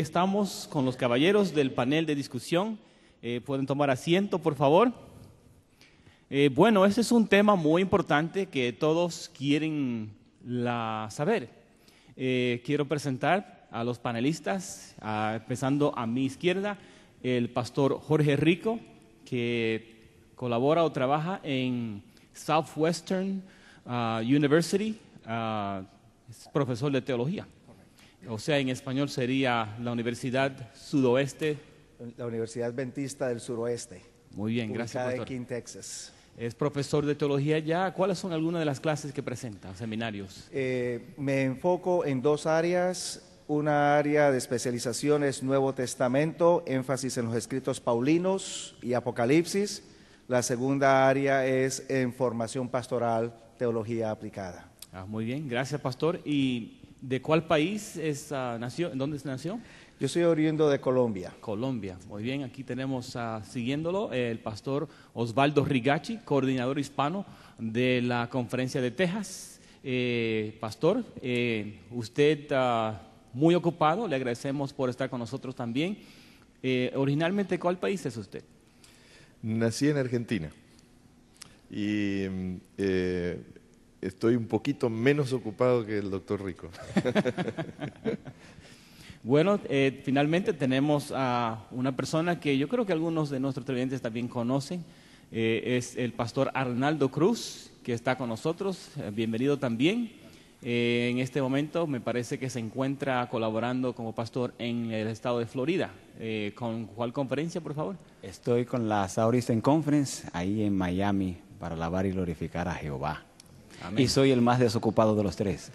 Estamos con los caballeros del panel de discusión. ¿Pueden tomar asiento, por favor? Bueno, este es un tema muy importante que todos quieren saber. Quiero presentar a los panelistas, empezando a mi izquierda, el pastor Jorge Rico, que colabora o trabaja en Southwestern University, es profesor de teología. O sea, en español sería la Universidad Sudoeste. La Universidad Adventista del Suroeste. Muy bien, gracias, pastor. En King, Texas. Es profesor de teología ya. ¿Cuáles son algunas de las clases que presenta, seminarios? Me enfoco en dos áreas. Una área de especialización es Nuevo Testamento, énfasis en los escritos paulinos y Apocalipsis. La segunda área es en formación pastoral, teología aplicada. Muy bien, gracias, pastor. ¿Y de cuál país nació? ¿En dónde nació? Yo soy oriundo de Colombia. Colombia, muy bien. Aquí tenemos, siguiéndolo, el pastor Osvaldo Rigachi, coordinador hispano de la Conferencia de Texas. Pastor, usted muy ocupado, le agradecemos por estar con nosotros también. Originalmente, ¿cuál país es usted? Nací en Argentina y estoy un poquito menos ocupado que el doctor Rico. Bueno, finalmente tenemos a una persona que yo creo que algunos de nuestros televidentes también conocen. Es el pastor Arnaldo Cruz, que está con nosotros. Bienvenido también. En este momento me parece que se encuentra colaborando como pastor en el estado de Florida. ¿Con cuál conferencia, por favor? Estoy con la Southeastern Conference, ahí en Miami, para alabar y glorificar a Jehová. Amén. Y soy el más desocupado de los tres.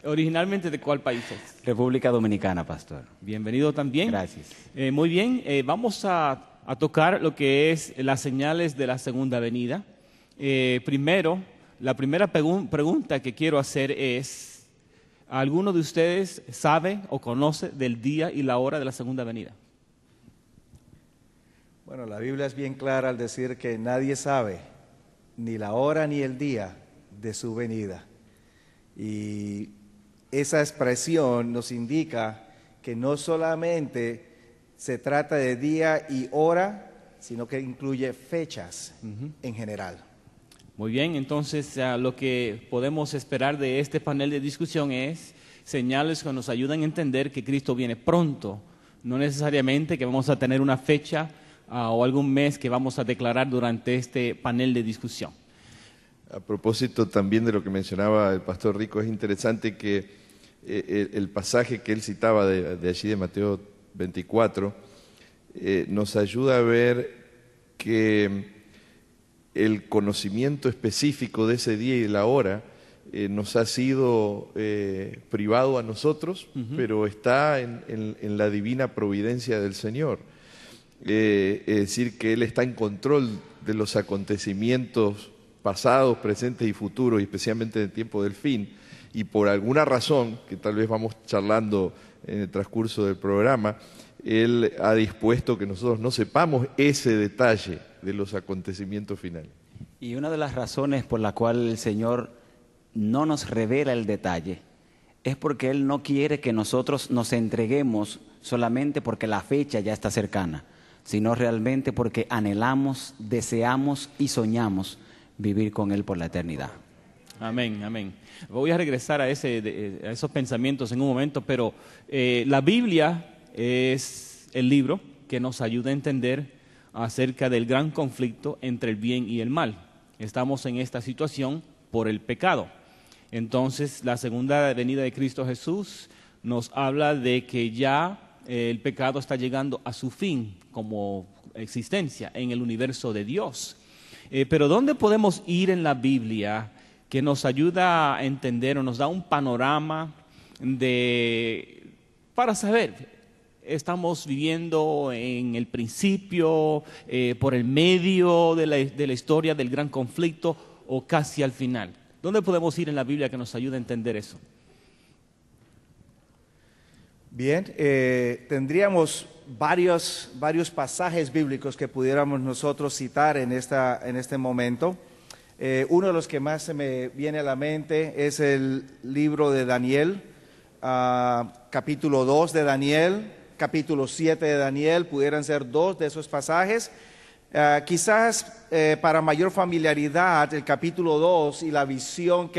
¿Originalmente de cuál país es? República Dominicana, pastor. Bienvenido también. Gracias. Muy bien, vamos a tocar lo que es las señales de la segunda venida. Primero, la primera pregunta que quiero hacer es, ¿alguno de ustedes sabe o conoce del día y la hora de la segunda venida? Bueno, la Biblia es bien clara al decir que nadie sabe ni la hora ni el día de su venida. Y esa expresión nos indica que no solamente se trata de día y hora, sino que incluye fechas en general. Muy bien, entonces lo que podemos esperar de este panel de discusión es señales que nos ayudan a entender que Cristo viene pronto, no necesariamente que vamos a tener una fecha o algún mes que vamos a declarar durante este panel de discusión. A propósito también de lo que mencionaba el pastor Rico, es interesante que el pasaje que él citaba de allí de Mateo 24 nos ayuda a ver que el conocimiento específico de ese día y de la hora nos ha sido privado a nosotros, pero está en la divina providencia del Señor. Es decir, que Él está en control de los acontecimientos pasados, presentes y futuros, y especialmente en el tiempo del fin, y por alguna razón, que tal vez vamos charlando en el transcurso del programa, Él ha dispuesto que nosotros no sepamos ese detalle de los acontecimientos finales. Y una de las razones por la cual el Señor no nos revela el detalle es porque Él no quiere que nosotros nos entreguemos solamente porque la fecha ya está cercana, sino realmente porque anhelamos, deseamos y soñamos vivir con Él por la eternidad. Amén, amén. Voy a regresar a esos pensamientos en un momento, pero la Biblia es el libro que nos ayuda a entender acerca del gran conflicto entre el bien y el mal. Estamos en esta situación por el pecado. Entonces, la segunda venida de Cristo Jesús nos habla de que ya el pecado está llegando a su fin como existencia en el universo de Dios. Pero ¿dónde podemos ir en la Biblia que nos ayuda a entender o nos da un panorama para saber? Estamos viviendo en el principio, por el medio de la historia del gran conflicto o casi al final. ¿Dónde podemos ir en la Biblia que nos ayude a entender eso? Bien, tendríamos varios pasajes bíblicos que pudiéramos nosotros citar en este momento. Uno de los que más se me viene a la mente es el libro de Daniel, capítulo 2 de Daniel, capítulo 7 de Daniel, pudieran ser dos de esos pasajes. Quizás para mayor familiaridad, el capítulo 2 y la visión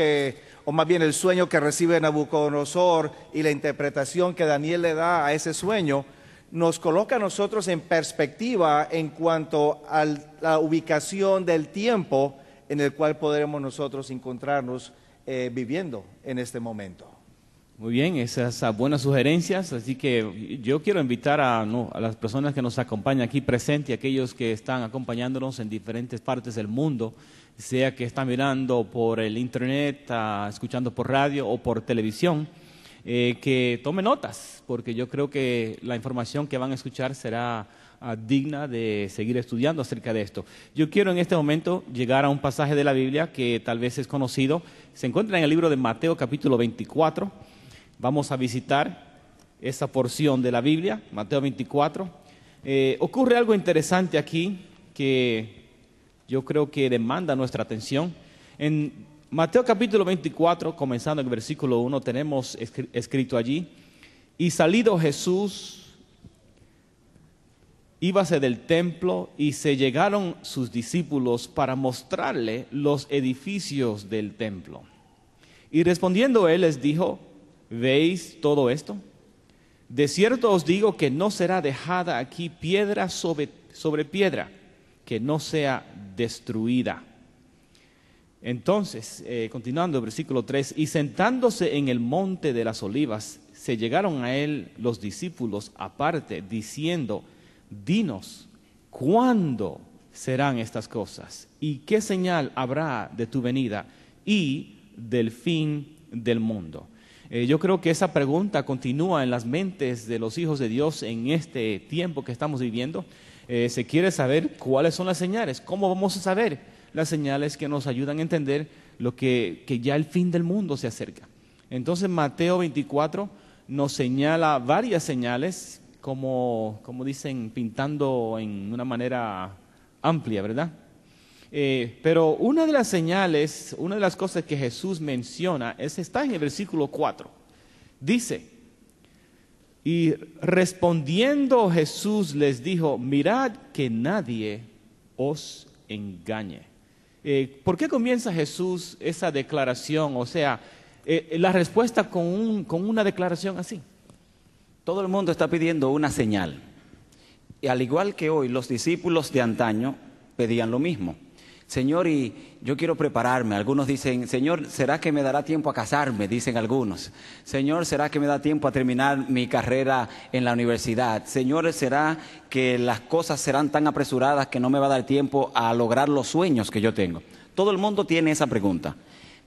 o más bien el sueño que recibe Nabucodonosor y la interpretación que Daniel le da a ese sueño, nos coloca a nosotros en perspectiva en cuanto a la ubicación del tiempo en el cual podremos nosotros encontrarnos viviendo en este momento. Muy bien, esas buenas sugerencias, así que yo quiero invitar a las personas que nos acompañan aquí presentes y aquellos que están acompañándonos en diferentes partes del mundo, sea que están mirando por el internet, escuchando por radio o por televisión, que tomen notas, porque yo creo que la información que van a escuchar será digna de seguir estudiando acerca de esto. Yo quiero en este momento llegar a un pasaje de la Biblia que tal vez es conocido, se encuentra en el libro de Mateo capítulo 24, vamos a visitar esa porción de la Biblia, Mateo 24. Ocurre algo interesante aquí que yo creo que demanda nuestra atención. En Mateo capítulo 24, comenzando en el versículo 1, tenemos escrito allí: y salido Jesús, íbase del templo, y se llegaron sus discípulos para mostrarle los edificios del templo. Y respondiendo él les dijo: ¿veis todo esto? De cierto os digo que no será dejada aquí piedra sobre piedra, que no sea destruida. Entonces, continuando el versículo 3, y sentándose en el monte de las olivas, se llegaron a él los discípulos aparte, diciendo: dinos, ¿cuándo serán estas cosas? ¿Y qué señal habrá de tu venida y del fin del mundo? Yo creo que esa pregunta continúa en las mentes de los hijos de Dios en este tiempo que estamos viviendo. Se quiere saber cuáles son las señales, cómo vamos a saber las señales que nos ayudan a entender lo que ya el fin del mundo se acerca. Entonces Mateo 24 nos señala varias señales, como dicen, pintando en una manera amplia, ¿verdad? Pero una de las señales, una de las cosas que Jesús menciona está en el versículo 4. Dice: y respondiendo Jesús les dijo: mirad que nadie os engañe. ¿Por qué comienza Jesús esa declaración? O sea, la respuesta con una declaración así. Todo el mundo está pidiendo una señal. Y al igual que hoy, los discípulos de antaño pedían lo mismo. Señor, y yo quiero prepararme. Algunos dicen: Señor, ¿será que me dará tiempo a casarme? Dicen algunos. Señor, ¿será que me da tiempo a terminar mi carrera en la universidad? Señor, ¿será que las cosas serán tan apresuradas que no me va a dar tiempo a lograr los sueños que yo tengo? Todo el mundo tiene esa pregunta.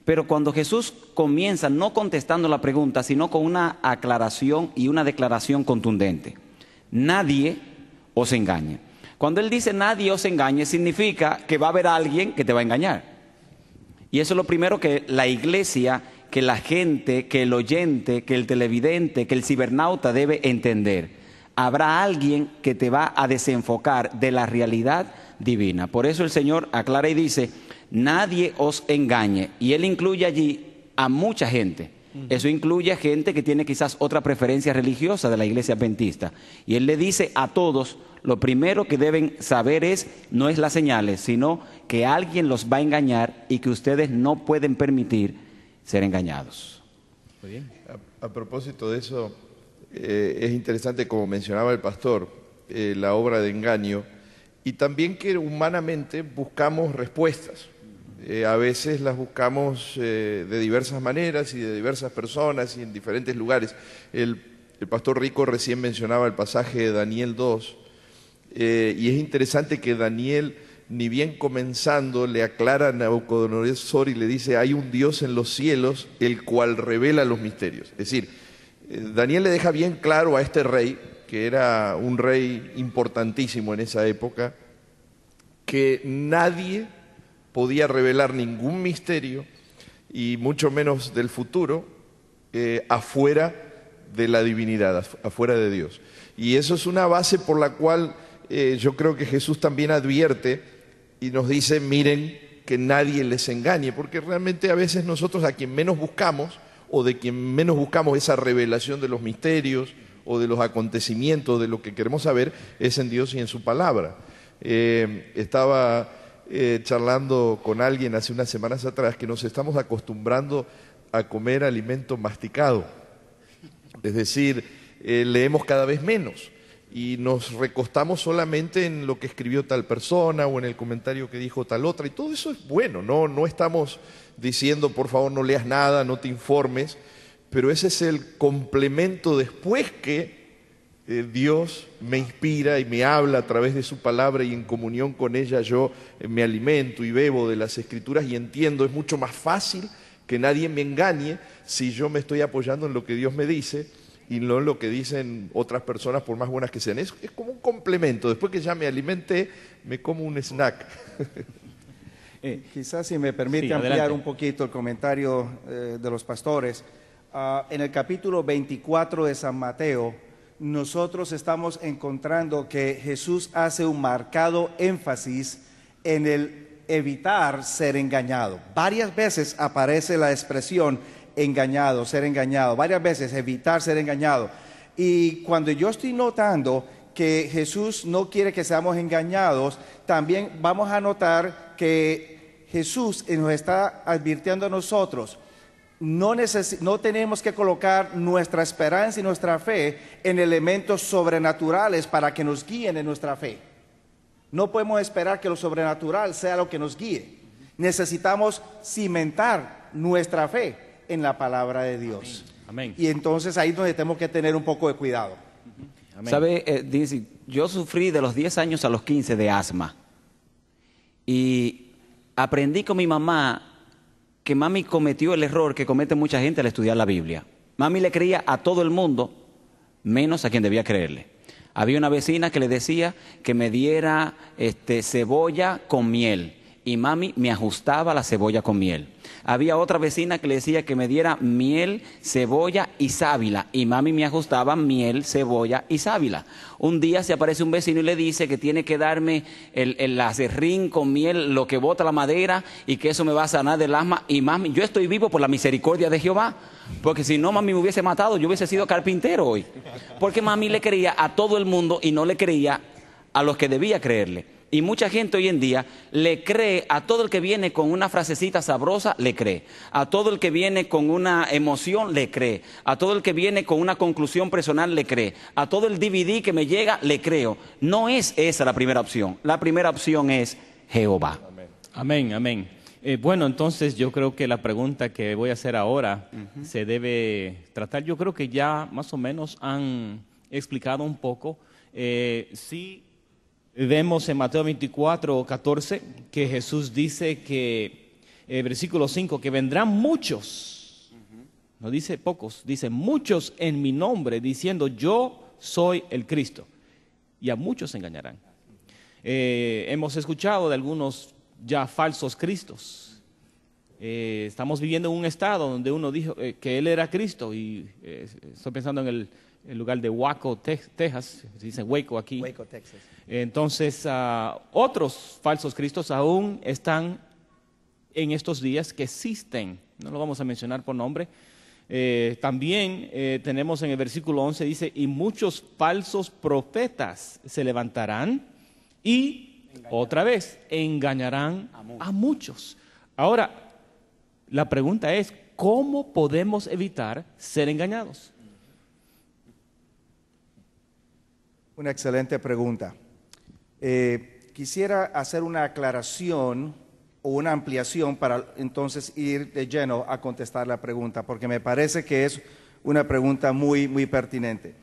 Pero cuando Jesús comienza no contestando la pregunta, sino con una aclaración y una declaración contundente: nadie os engañe. Cuando Él dice nadie os engañe, significa que va a haber alguien que te va a engañar. Y eso es lo primero que la iglesia, que la gente, que el oyente, que el televidente, que el cibernauta debe entender. Habrá alguien que te va a desenfocar de la realidad divina. Por eso el Señor aclara y dice: nadie os engañe. Y Él incluye allí a mucha gente. Eso incluye a gente que tiene quizás otra preferencia religiosa de la iglesia adventista. Y Él le dice a todos: lo primero que deben saber no es las señales, sino que alguien los va a engañar y que ustedes no pueden permitir ser engañados. Muy bien. A propósito de eso, es interesante, como mencionaba el pastor, la obra de engaño, y también que humanamente buscamos respuestas. A veces las buscamos de diversas maneras y de diversas personas y en diferentes lugares. El pastor Rico recién mencionaba el pasaje de Daniel 2, y es interesante que Daniel, ni bien comenzando, le aclara a Nabucodonosor y le dice: hay un Dios en los cielos, el cual revela los misterios. Es decir, Daniel le deja bien claro a este rey, que era un rey importantísimo en esa época, que nadie podía revelar ningún misterio, y mucho menos del futuro, afuera de la divinidad, afuera de Dios. Y eso es una base por la cual yo creo que Jesús también advierte y nos dice: miren que nadie les engañe, porque realmente a veces nosotros, a quien menos buscamos o de quien menos buscamos esa revelación de los misterios o de los acontecimientos, de lo que queremos saber, es en Dios y en su palabra. Estaba charlando con alguien hace unas semanas atrás que nos estamos acostumbrando a comer alimento masticado, es decir, leemos cada vez menos y nos recostamos solamente en lo que escribió tal persona o en el comentario que dijo tal otra, y todo eso es bueno, no estamos diciendo por favor no leas nada, no te informes, pero ese es el complemento después que Dios me inspira y me habla a través de su palabra, y en comunión con ella yo me alimento y bebo de las Escrituras y entiendo. Es mucho más fácil que nadie me engañe si yo me estoy apoyando en lo que Dios me dice y no en lo que dicen otras personas, por más buenas que sean. Es como un complemento. Después que ya me alimenté, me como un snack. Quizás si me permite Sí, ampliar adelante. un poquito el comentario de los pastores. En el capítulo 24 de San Mateo, nosotros estamos encontrando que Jesús hace un marcado énfasis en el evitar ser engañado. Varias veces aparece la expresión engañado, ser engañado. Varias veces evitar ser engañado. Y cuando yo estoy notando que Jesús no quiere que seamos engañados, también vamos a notar que Jesús nos está advirtiendo a nosotros. No tenemos que colocar nuestra esperanza y nuestra fe en elementos sobrenaturales para que nos guíen en nuestra fe. No podemos esperar que lo sobrenatural sea lo que nos guíe. Necesitamos cimentar nuestra fe en la palabra de Dios. Amén. Y entonces ahí es donde tenemos que tener un poco de cuidado. Amén. ¿Sabe? Dice, yo sufrí de los 10 años a los 15 de asma. Y aprendí con mi mamá que mami cometió el error que comete mucha gente al estudiar la Biblia. Mami le creía a todo el mundo, menos a quien debía creerle. Había una vecina que le decía que me diera cebolla con miel, y mami me ajustaba la cebolla con miel. Había otra vecina que le decía que me diera miel, cebolla y sábila, y mami me ajustaba miel, cebolla y sábila. Un día se aparece un vecino y le dice que tiene que darme el aserrín con miel, lo que bota la madera, y que eso me va a sanar del asma. Y mami, yo estoy vivo por la misericordia de Jehová, porque si no mami me hubiese matado, yo hubiese sido carpintero hoy. Porque mami le creía a todo el mundo y no le creía a los que debía creerle. Y mucha gente hoy en día le cree a todo el que viene con una frasecita sabrosa, le cree. A todo el que viene con una emoción, le cree. A todo el que viene con una conclusión personal, le cree. A todo el DVD que me llega, le creo. No es esa la primera opción. La primera opción es Jehová. Amén, amén. Bueno, entonces yo creo que la pregunta que voy a hacer ahora se debe tratar. Yo creo que ya más o menos han explicado un poco. Sí. Vemos en Mateo 24, 14, que Jesús dice que, versículo 5, que vendrán muchos, no dice pocos, dice muchos en mi nombre, diciendo yo soy el Cristo, y a muchos se engañarán. Hemos escuchado de algunos ya falsos cristos. Estamos viviendo en un estado donde uno dijo que él era Cristo, y estoy pensando en el lugar de Waco, Texas, se dice Waco aquí. Waco, Texas. Entonces, otros falsos cristos aún están en estos días que existen. No lo vamos a mencionar por nombre. También tenemos en el versículo 11, dice, y muchos falsos profetas se levantarán y, otra vez, engañarán a muchos. Ahora, la pregunta es, ¿cómo podemos evitar ser engañados? Una excelente pregunta. Quisiera hacer una aclaración o una ampliación para entonces ir de lleno a contestar la pregunta, porque me parece que es una pregunta muy, muy pertinente.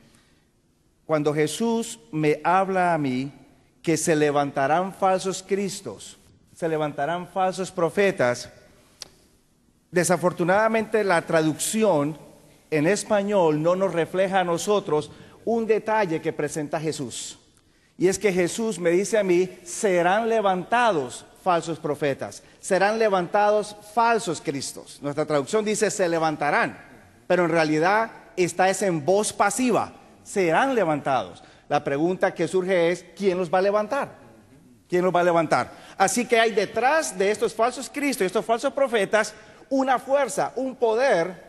Cuando Jesús me habla a mí que se levantarán falsos cristos, se levantarán falsos profetas, desafortunadamente la traducción en español no nos refleja a nosotros un detalle que presenta Jesús. Y es que Jesús me dice a mí, serán levantados falsos profetas, serán levantados falsos cristos. Nuestra traducción dice se levantarán, pero en realidad está es en voz pasiva, serán levantados. La pregunta que surge es, ¿quién los va a levantar? ¿Quién los va a levantar? Así que hay detrás de estos falsos cristos, estos falsos profetas, una fuerza, un poder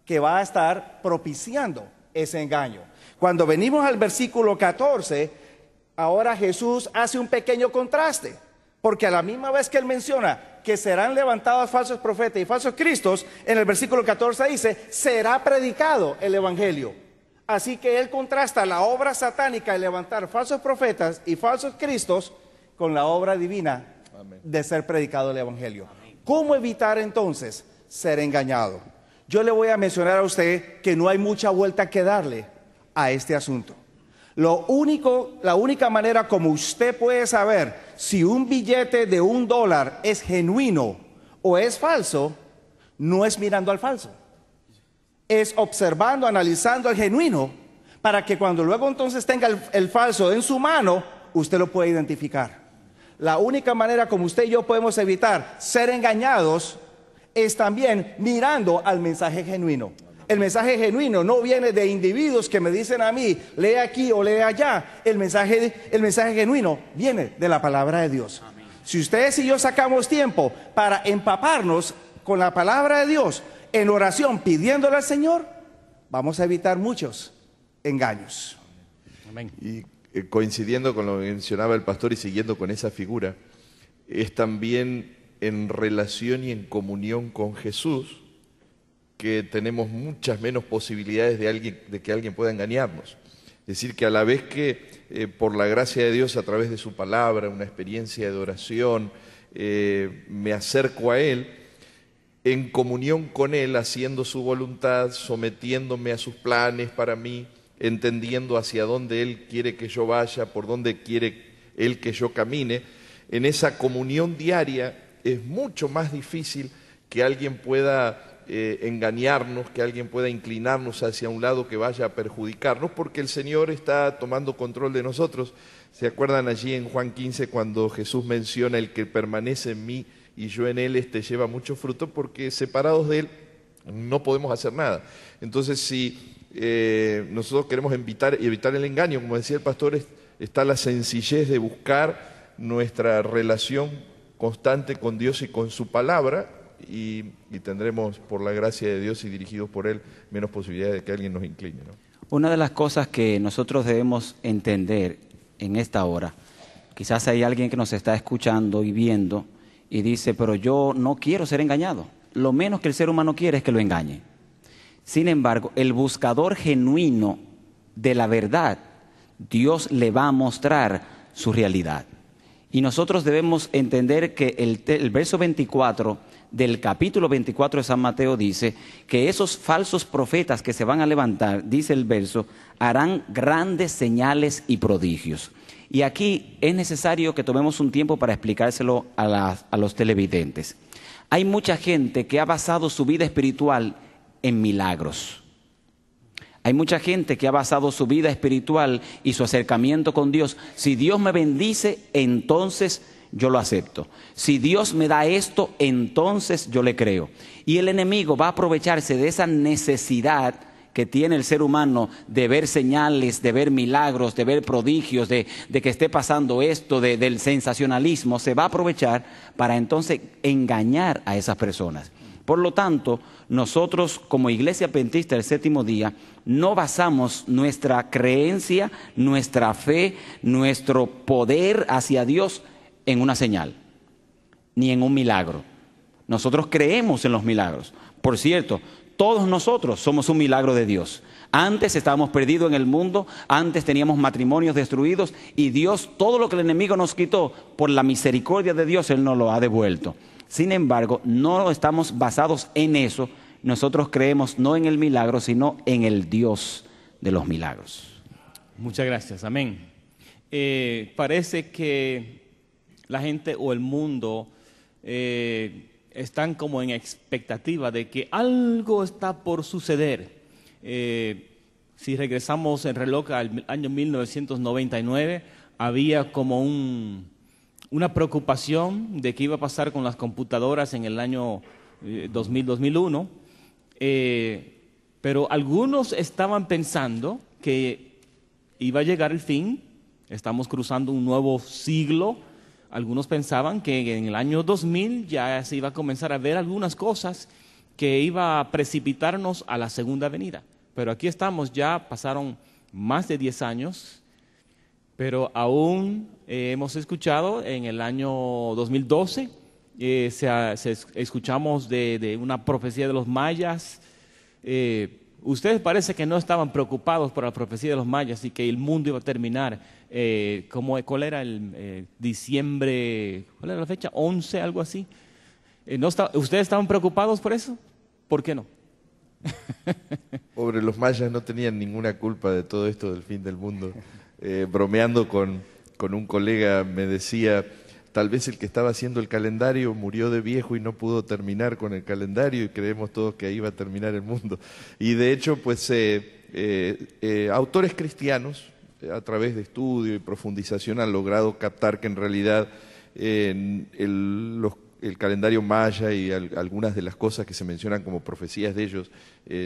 que va a estar propiciando ese engaño. Cuando venimos al versículo 14, ahora Jesús hace un pequeño contraste, porque a la misma vez que él menciona que serán levantados falsos profetas y falsos cristos, en el versículo 14 dice, será predicado el evangelio. Así que él contrasta la obra satánica de levantar falsos profetas y falsos cristos con la obra divina de ser predicado el evangelio. ¿Cómo evitar entonces ser engañado? Yo le voy a mencionar a usted que no hay mucha vuelta que darle a este asunto. La única manera como usted puede saber si un billete de $1 es genuino o es falso, no es mirando al falso. Es observando, analizando al genuino, para que cuando luego entonces tenga el falso en su mano, usted lo pueda identificar. La única manera como usted y yo podemos evitar ser engañados es también mirando al mensaje genuino. El mensaje genuino no viene de individuos que me dicen a mí, lee aquí o lee allá. El mensaje genuino viene de la palabra de Dios. Amén. Si ustedes y yo sacamos tiempo para empaparnos con la palabra de Dios en oración pidiéndole al Señor, vamos a evitar muchos engaños. Amén. Y coincidiendo con lo que mencionaba el pastor y siguiendo con esa figura, es también en relación y en comunión con Jesús que tenemos muchas menos posibilidades de que alguien pueda engañarnos. Es decir, que a la vez que por la gracia de Dios, a través de su palabra, una experiencia de oración, me acerco a Él, en comunión con Él, haciendo su voluntad, sometiéndome a sus planes para mí, entendiendo hacia dónde Él quiere que yo vaya, por dónde quiere Él que yo camine, en esa comunión diaria es mucho más difícil que alguien pueda engañarnos, que alguien pueda inclinarnos hacia un lado que vaya a perjudicarnos, porque el Señor está tomando control de nosotros. ¿Se acuerdan allí en Juan 15 cuando Jesús menciona el que permanece en mí y yo en él, lleva mucho fruto, porque separados de Él no podemos hacer nada? Entonces, si nosotros queremos evitar el engaño, como decía el pastor, está la sencillez de buscar nuestra relación constante con Dios y con su palabra, y tendremos, por la gracia de Dios y dirigidos por Él, menos posibilidades de que alguien nos incline, ¿no? Una de las cosas que nosotros debemos entender en esta hora, quizás hay alguien que nos está escuchando y viendo y dice, pero yo no quiero ser engañado. Lo menos que el ser humano quiere es que lo engañe. Sin embargo, el buscador genuino de la verdad, Dios le va a mostrar su realidad. Y nosotros debemos entender que el verso 24 del capítulo 24 de San Mateo dice que esos falsos profetas que se van a levantar, dice el verso, harán grandes señales y prodigios. Y aquí es necesario que tomemos un tiempo para explicárselo a los televidentes. Hay mucha gente que ha basado su vida espiritual en milagros. Hay mucha gente que ha basado su vida espiritual y su acercamiento con Dios. Si Dios me bendice, entonces yo lo acepto. Si Dios me da esto, entonces yo le creo. Y el enemigo va a aprovecharse de esa necesidad que tiene el ser humano de ver señales, de ver milagros, de ver prodigios, de que esté pasando esto, del sensacionalismo. Se va a aprovechar para entonces engañar a esas personas. Por lo tanto, nosotros como Iglesia Adventista del Séptimo Día no basamos nuestra creencia, nuestra fe, nuestro poder hacia Dios en una señal, ni en un milagro. Nosotros creemos en los milagros. Por cierto, todos nosotros somos un milagro de Dios. Antes estábamos perdidos en el mundo, antes teníamos matrimonios destruidos y Dios, todo lo que el enemigo nos quitó, por la misericordia de Dios, Él nos lo ha devuelto. Sin embargo, no estamos basados en eso. Nosotros creemos no en el milagro, sino en el Dios de los milagros. Muchas gracias, amén. Parece que la gente o el mundo están como en expectativa de que algo está por suceder. Si regresamos el reloj al año 1999, había como una preocupación de qué iba a pasar con las computadoras en el año 2000-2001, pero algunos estaban pensando que iba a llegar el fin, estamos cruzando un nuevo siglo. Algunos pensaban que en el año 2000 ya se iba a comenzar a ver algunas cosas que iba a precipitarnos a la segunda venida. Pero aquí estamos, ya pasaron más de 10 años, pero aún hemos escuchado en el año 2012, escuchamos de una profecía de los mayas. Ustedes parece que no estaban preocupados por la profecía de los mayas y que el mundo iba a terminar. ¿Cuál era el diciembre? ¿Cuál era la fecha? 11, algo así. ¿Ustedes estaban preocupados por eso? ¿Por qué no? Pobre, los mayas no tenían ninguna culpa de todo esto del fin del mundo. Bromeando con un colega me decía, tal vez el que estaba haciendo el calendario murió de viejo y no pudo terminar con el calendario y creemos todos que ahí iba a terminar el mundo. Y de hecho, pues autores cristianos, a través de estudio y profundización, han logrado captar que en realidad el calendario maya y algunas de las cosas que se mencionan como profecías de ellos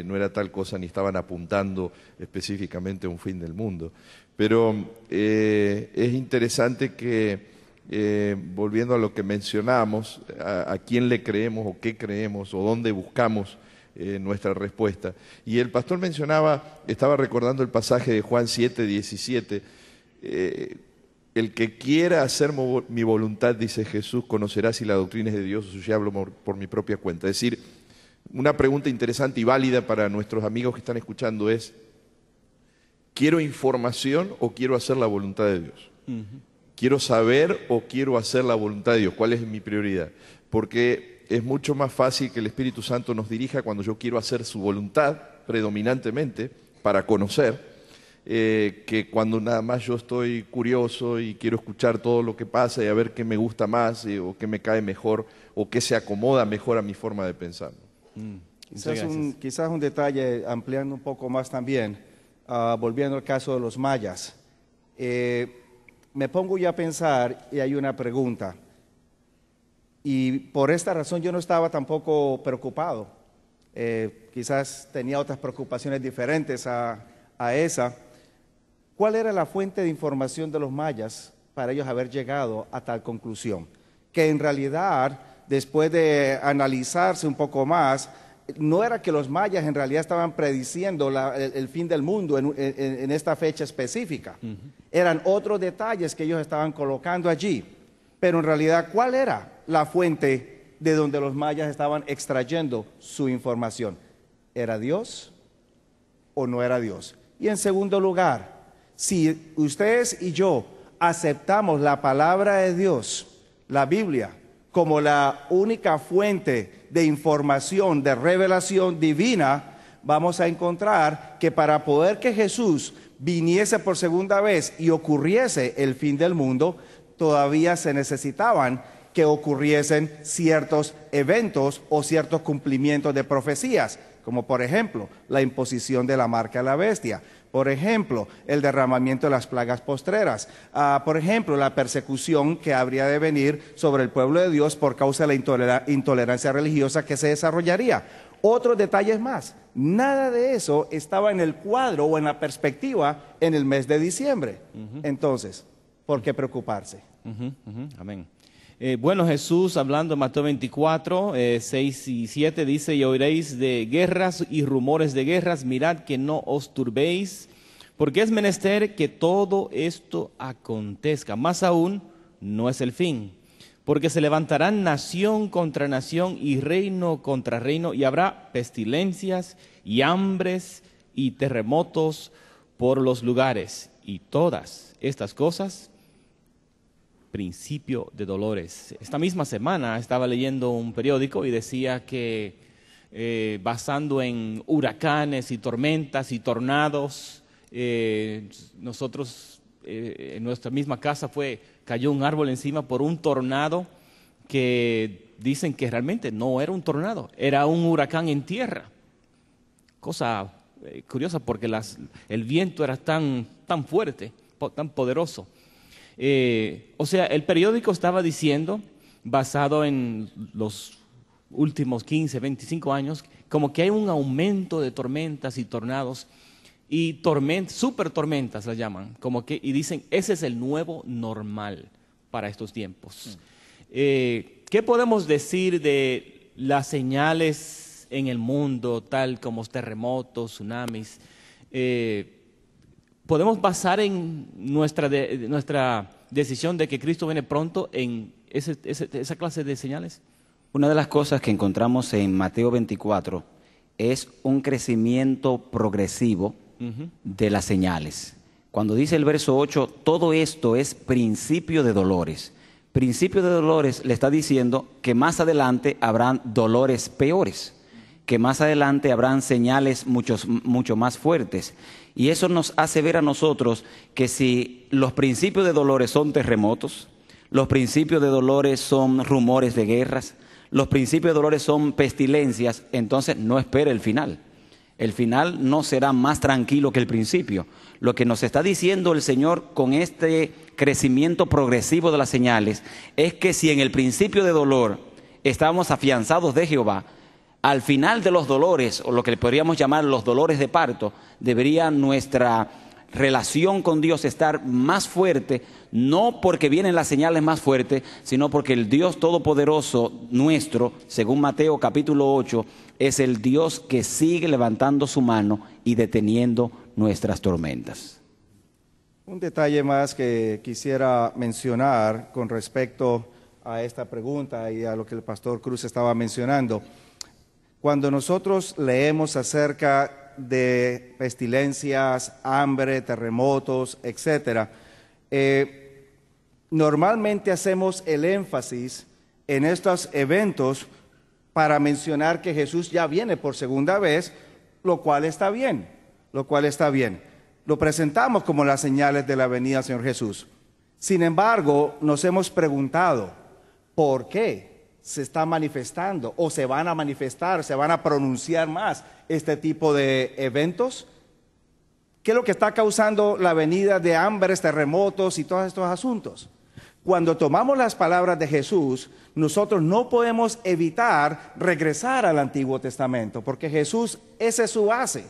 no era tal cosa ni estaban apuntando específicamente a un fin del mundo. Pero es interesante que, volviendo a lo que mencionamos, a quién le creemos o qué creemos o dónde buscamos nuestra respuesta. Y el pastor estaba recordando el pasaje de Juan 7:17, el que quiera hacer mi voluntad, dice Jesús, conocerá si la doctrina es de Dios o si yo hablo por mi propia cuenta. Es decir, una pregunta interesante y válida para nuestros amigos que están escuchando es, ¿quiero información o quiero hacer la voluntad de Dios? ¿Quiero saber o quiero hacer la voluntad de Dios? ¿Cuál es mi prioridad? Porque es mucho más fácil que el Espíritu Santo nos dirija cuando yo quiero hacer su voluntad predominantemente para conocer, que cuando nada más yo estoy curioso y quiero escuchar todo lo que pasa y a ver qué me gusta más o qué me cae mejor o qué se acomoda mejor a mi forma de pensar. Quizás un detalle, ampliando un poco más también, volviendo al caso de los mayas. Me pongo ya a pensar y hay una pregunta. Y por esta razón yo no estaba tampoco preocupado. Quizás tenía otras preocupaciones diferentes a esa. ¿Cuál era la fuente de información de los mayas para ellos haber llegado a tal conclusión? Que en realidad, después de analizarse un poco más, no era que los mayas en realidad estaban prediciendo el fin del mundo en esta fecha específica. Eran otros detalles que ellos estaban colocando allí. Pero en realidad, ¿cuál era la fuente de donde los mayas estaban extrayendo su información? ¿Era Dios o no era Dios? Y en segundo lugar, si ustedes y yo aceptamos la palabra de Dios, la Biblia, como la única fuente de información, de revelación divina, vamos a encontrar que para poder que Jesús viniese por segunda vez y ocurriese el fin del mundo, todavía se necesitaban que ocurriesen ciertos eventos o ciertos cumplimientos de profecías, como por ejemplo la imposición de la marca de la bestia, por ejemplo el derramamiento de las plagas postreras, por ejemplo la persecución que habría de venir sobre el pueblo de Dios por causa de la intolerancia religiosa que se desarrollaría. Otros detalles más, nada de eso estaba en el cuadro o en la perspectiva en el mes de diciembre. Entonces, ¿por qué preocuparse? Amén. Bueno, Jesús hablando en Mateo 24, 6 y 7 dice, y oiréis de guerras y rumores de guerras, mirad que no os turbéis, porque es menester que todo esto acontezca, más aún no es el fin, porque se levantarán nación contra nación y reino contra reino, y habrá pestilencias y hambres y terremotos por los lugares, y todas estas cosas principio de dolores. Esta misma semana estaba leyendo un periódico y decía que basando en huracanes y tormentas y tornados, nosotros en nuestra misma casa cayó un árbol encima por un tornado que dicen que realmente no era un tornado, era un huracán en tierra. Cosa curiosa porque el viento era tan fuerte, tan poderoso. O sea, el periódico estaba diciendo, basado en los últimos 15, 25 años, como que hay un aumento de tormentas y tornados, y super tormentas las llaman, y dicen, ese es el nuevo normal para estos tiempos. ¿Qué podemos decir de las señales en el mundo, tal como terremotos, tsunamis, ¿podemos basar en nuestra decisión de que Cristo viene pronto en esa clase de señales? Una de las cosas que encontramos en Mateo 24 es un crecimiento progresivo de las señales. Cuando dice el verso 8, todo esto es principio de dolores. Principio de dolores le está diciendo que más adelante habrán dolores peores, que más adelante habrán señales mucho más fuertes. Y eso nos hace ver a nosotros que si los principios de dolores son terremotos, los principios de dolores son rumores de guerras, los principios de dolores son pestilencias, entonces no espere el final. El final no será más tranquilo que el principio. Lo que nos está diciendo el Señor con este crecimiento progresivo de las señales es que si en el principio de dolor estábamos afianzados de Jehová, al final de los dolores, o lo que podríamos llamar los dolores de parto, debería nuestra relación con Dios estar más fuerte, no porque vienen las señales más fuertes, sino porque el Dios Todopoderoso nuestro, según Mateo capítulo 8, es el Dios que sigue levantando su mano y deteniendo nuestras tormentas. Un detalle más que quisiera mencionar con respecto a esta pregunta y a lo que el pastor Cruz estaba mencionando. Cuando nosotros leemos acerca de pestilencias, hambre, terremotos, etcétera, normalmente hacemos el énfasis en estos eventos para mencionar que Jesús ya viene por segunda vez, lo cual está bien, Lo presentamos como las señales de la venida del Señor Jesús. Sin embargo, nos hemos preguntado, ¿por qué se está manifestando o se van a manifestar, se van a pronunciar más este tipo de eventos? ¿Qué es lo que está causando la venida de hambres, terremotos y todos estos asuntos? Cuando tomamos las palabras de Jesús, nosotros no podemos evitar regresar al Antiguo Testamento, porque Jesús, esa es su base.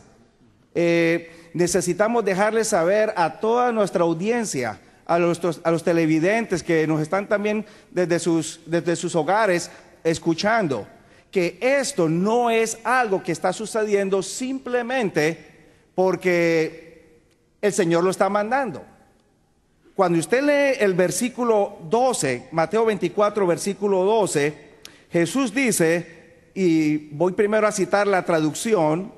Necesitamos dejarles saber a toda nuestra audiencia, a los televidentes que nos están también desde sus hogares escuchando, que esto no es algo que está sucediendo simplemente porque el Señor lo está mandando. Cuando usted lee el versículo 12, Mateo 24, versículo 12, Jesús dice, y voy primero a citar la traducción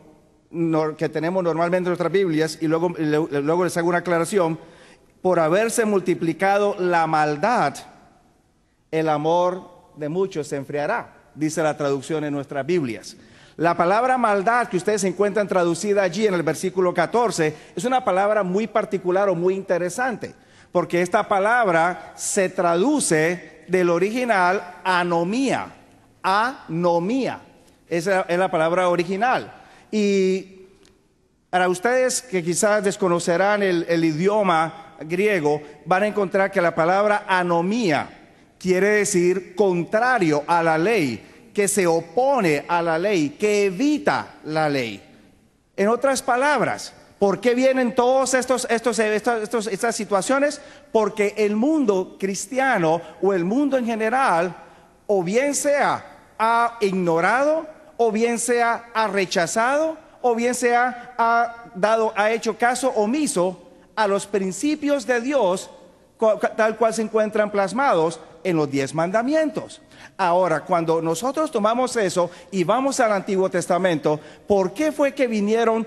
que tenemos normalmente en nuestras Biblias, y luego les hago una aclaración. Por haberse multiplicado la maldad, el amor de muchos se enfriará, dice la traducción en nuestras Biblias. La palabra maldad que ustedes encuentran traducida allí en el versículo 14 es una palabra muy particular o muy interesante, porque esta palabra se traduce del original anomía. Esa es la palabra original. Y para ustedes que quizás desconocerán el idioma griego, van a encontrar que la palabra anomía quiere decir contrario a la ley, que se opone a la ley, que evita la ley. En otras palabras, ¿por qué vienen todas estas situaciones? Porque el mundo cristiano o el mundo en general, o bien sea ha ignorado, o bien sea ha rechazado, o bien sea ha hecho caso omiso a los principios de Dios, tal cual se encuentran plasmados en los 10 mandamientos. Ahora, cuando nosotros tomamos eso y vamos al Antiguo Testamento, ¿por qué fue que vinieron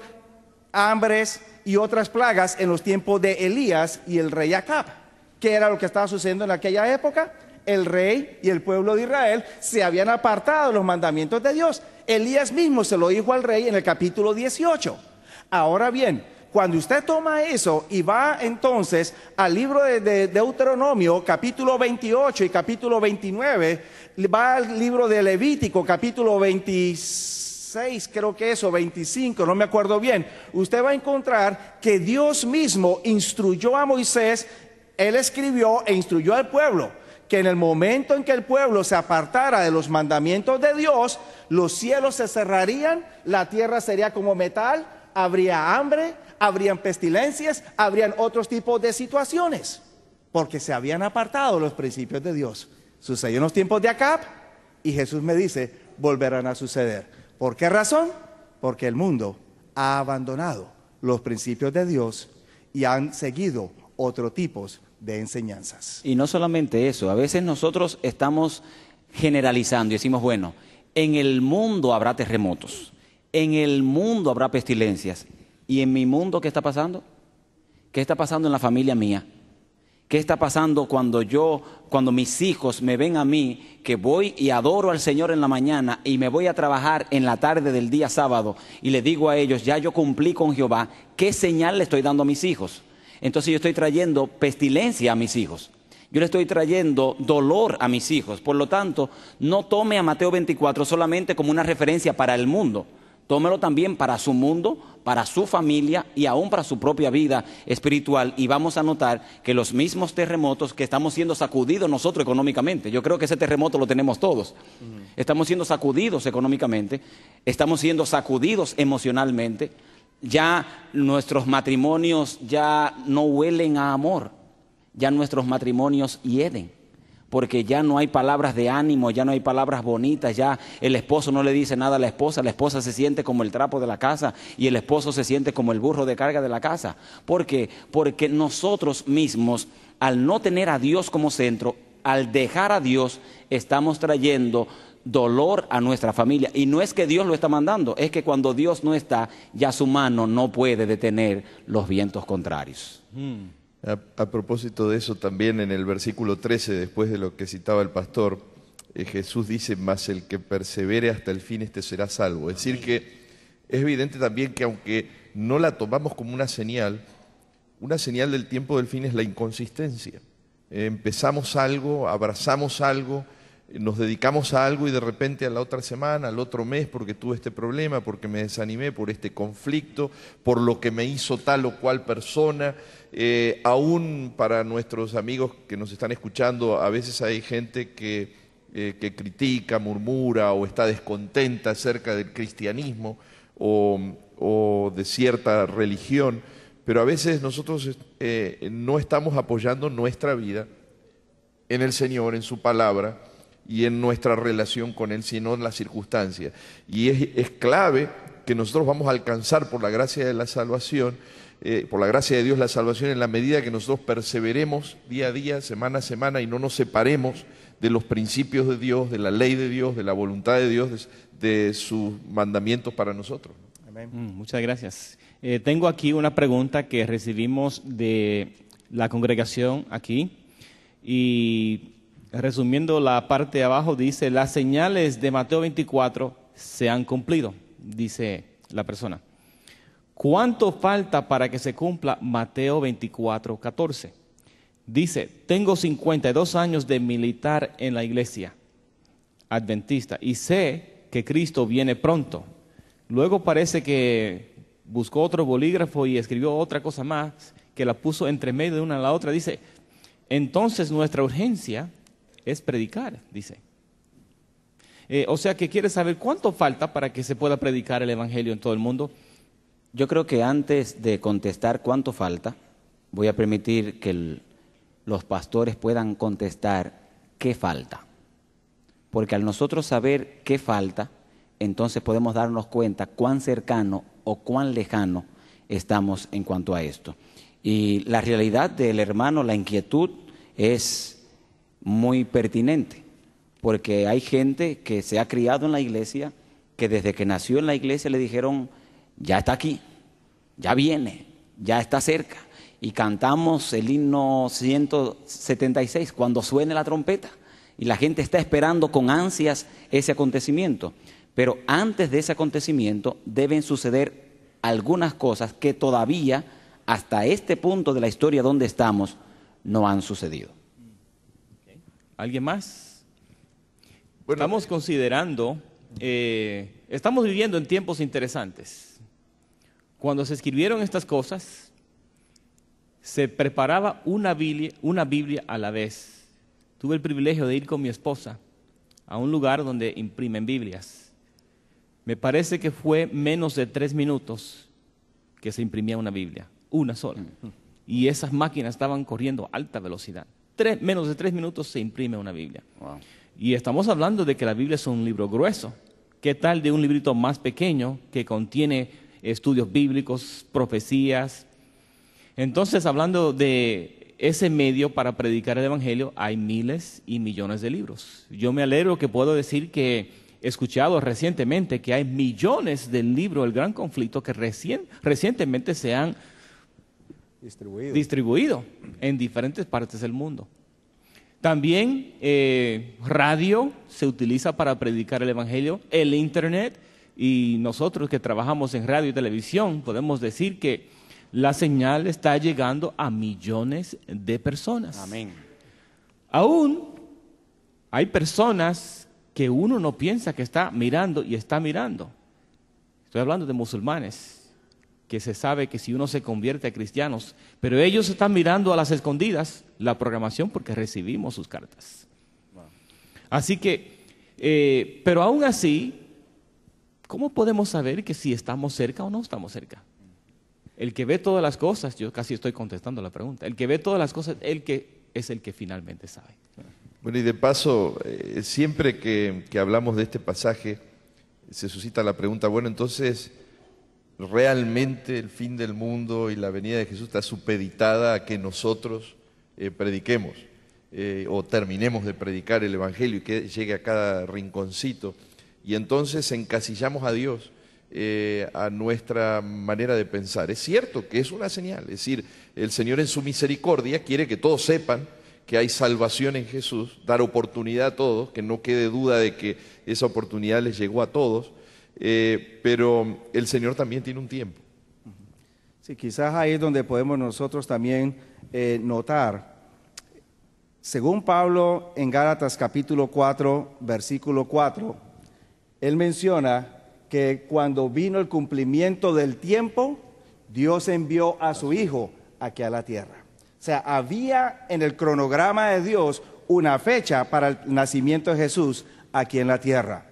hambres y otras plagas en los tiempos de Elías y el rey Acab? ¿Qué era lo que estaba sucediendo en aquella época? El rey y el pueblo de Israel se habían apartado de los mandamientos de Dios. Elías mismo se lo dijo al rey en el capítulo 18. Ahora bien, cuando usted toma eso y va entonces al libro de Deuteronomio, capítulo 28 y capítulo 29, va al libro de Levítico, capítulo 26, creo que es, o 25, no me acuerdo bien, usted va a encontrar que Dios mismo instruyó a Moisés, él escribió e instruyó al pueblo, que en el momento en que el pueblo se apartara de los mandamientos de Dios, los cielos se cerrarían, la tierra sería como metal, habría hambre, habrían pestilencias, habrían otros tipos de situaciones, porque se habían apartado los principios de Dios. Sucedió en los tiempos de Acab y Jesús me dice, volverán a suceder. ¿Por qué razón? Porque el mundo ha abandonado los principios de Dios y han seguido otros tipos de enseñanzas. Y no solamente eso, a veces nosotros estamos generalizando y decimos, bueno, en el mundo habrá terremotos, en el mundo habrá pestilencias. ¿Y en mi mundo qué está pasando? ¿Qué está pasando en la familia mía? ¿Qué está pasando cuando mis hijos me ven a mí, que voy y adoro al Señor en la mañana y me voy a trabajar en la tarde del día sábado y le digo a ellos, ya yo cumplí con Jehová, ¿qué señal le estoy dando a mis hijos? Entonces yo estoy trayendo pestilencia a mis hijos. Yo le estoy trayendo dolor a mis hijos. Por lo tanto, no tome a Mateo 24 solamente como una referencia para el mundo. Tómelo también para su mundo, para su familia y aún para su propia vida espiritual. Y vamos a notar que los mismos terremotos que estamos siendo sacudidos nosotros económicamente, yo creo que ese terremoto lo tenemos todos. Estamos siendo sacudidos económicamente, estamos siendo sacudidos emocionalmente. Ya nuestros matrimonios ya no huelen a amor, ya nuestros matrimonios hieden. Porque ya no hay palabras de ánimo, ya no hay palabras bonitas, ya el esposo no le dice nada a la esposa se siente como el trapo de la casa y el esposo se siente como el burro de carga de la casa. ¿Por qué? Porque nosotros mismos, al no tener a Dios como centro, al dejar a Dios, estamos trayendo dolor a nuestra familia. Y no es que Dios lo está mandando, es que cuando Dios no está, ya su mano no puede detener los vientos contrarios. A propósito de eso, también en el versículo 13, después de lo que citaba el pastor, Jesús dice, mas el que persevere hasta el fin, este será salvo. Es decir que es evidente también que aunque no la tomamos como una señal del tiempo del fin es la inconsistencia. Empezamos algo, abrazamos algo, nos dedicamos a algo y de repente a la otra semana, al otro mes, porque tuve este problema, porque me desanimé, por este conflicto, por lo que me hizo tal o cual persona. Aún para nuestros amigos que nos están escuchando, a veces hay gente que critica, murmura o está descontenta acerca del cristianismo o de cierta religión, pero a veces nosotros no estamos apoyando nuestra vida en el Señor, en su palabra y en nuestra relación con Él, sino en las circunstancias. Y es clave que nosotros vamos a alcanzar por la gracia de la salvación, por la gracia de Dios la salvación, en la medida que nosotros perseveremos día a día, semana a semana, y no nos separemos de los principios de Dios, de la ley de Dios, de la voluntad de Dios, de sus mandamientos para nosotros. Amén. Muchas gracias. Tengo aquí una pregunta que recibimos de la congregación aquí y resumiendo la parte de abajo dice, las señales de Mateo 24 se han cumplido, dice la persona. ¿Cuánto falta para que se cumpla Mateo 24, 14? Dice, tengo 52 años de militar en la iglesia adventista y sé que Cristo viene pronto. Luego parece que buscó otro bolígrafo y escribió otra cosa más que la puso entre medio de una a la otra. Dice, entonces nuestra urgencia es predicar, dice. O sea que quiere saber cuánto falta para que se pueda predicar el evangelio en todo el mundo. Yo creo que antes de contestar cuánto falta, voy a permitir que los pastores puedan contestar qué falta. Porque al nosotros saber qué falta, entonces podemos darnos cuenta cuán cercano o cuán lejano estamos en cuanto a esto. Y la realidad del hermano, la inquietud es muy pertinente, porque hay gente que se ha criado en la iglesia, que desde que nació en la iglesia le dijeron, ya está aquí, ya viene, ya está cerca. Y cantamos el himno 176 cuando suene la trompeta. Y la gente está esperando con ansias ese acontecimiento. Pero antes de ese acontecimiento deben suceder algunas cosas que todavía, hasta este punto de la historia donde estamos, no han sucedido. ¿Alguien más? Bueno, Estamos considerando, estamos viviendo en tiempos interesantes. Cuando se escribieron estas cosas, se preparaba una Biblia a la vez. Tuve el privilegio de ir con mi esposa a un lugar donde imprimen Biblias. Me parece que fue menos de 3 minutos que se imprimía una Biblia, una sola. Y esas máquinas estaban corriendo a alta velocidad. Menos de 3 minutos se imprime una Biblia. Wow. Y estamos hablando de que la Biblia es un libro grueso, ¿Qué tal de un librito más pequeño que contiene estudios bíblicos, profecías? Entonces, hablando de ese medio para predicar el Evangelio, hay miles y millones de libros. Yo me alegro que puedo decir que he escuchado recientemente que hay millones de libros del Gran Conflicto que recientemente se han distribuido en diferentes partes del mundo. También radio se utiliza para predicar el Evangelio, el Internet, y nosotros que trabajamos en radio y televisión podemos decir que la señal está llegando a millones de personas. Amén. Aún hay personas que uno no piensa que está mirando y está mirando. Estoy hablando de musulmanes, que se sabe que si uno se convierte a cristianos, pero ellos están mirando a las escondidas la programación porque recibimos sus cartas. Wow. Así que, pero aún así, ¿cómo podemos saber que si estamos cerca o no estamos cerca? El que ve todas las cosas, yo casi estoy contestando la pregunta, el que ve todas las cosas, es el que finalmente sabe. Bueno, y de paso, siempre que hablamos de este pasaje, se suscita la pregunta, bueno, entonces, ¿realmente el fin del mundo y la venida de Jesús está supeditada a que nosotros prediquemos o terminemos de predicar el Evangelio y que llegue a cada rinconcito? Y entonces encasillamos a Dios a nuestra manera de pensar. Es cierto que es una señal, es decir, el Señor en su misericordia quiere que todos sepan que hay salvación en Jesús, dar oportunidad a todos, que no quede duda de que esa oportunidad les llegó a todos, pero el Señor también tiene un tiempo. Sí, quizás ahí es donde podemos nosotros también notar, según Pablo en Gálatas capítulo 4, versículo 4, él menciona que cuando vino el cumplimiento del tiempo, Dios envió a su Hijo aquí a la tierra. O sea, había en el cronograma de Dios una fecha para el nacimiento de Jesús aquí en la tierra.